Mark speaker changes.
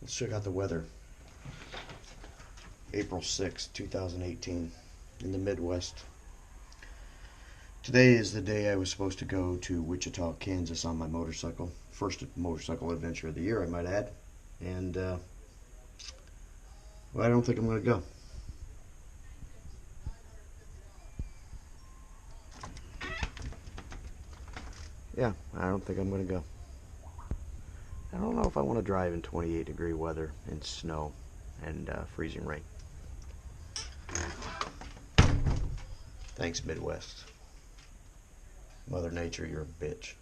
Speaker 1: Let's check out the weather. April 6, 2018, in the Midwest. Today is the day I was supposed to go to Wichita, Kansas on my motorcycle. First motorcycle adventure of the year, I might add. And, well, I don't think I'm going to go. Yeah, I don't think I'm going to go. I don't know if I want to drive in 28-degree weather and snow and freezing rain. Thanks, Midwest. Mother Nature, you're a bitch.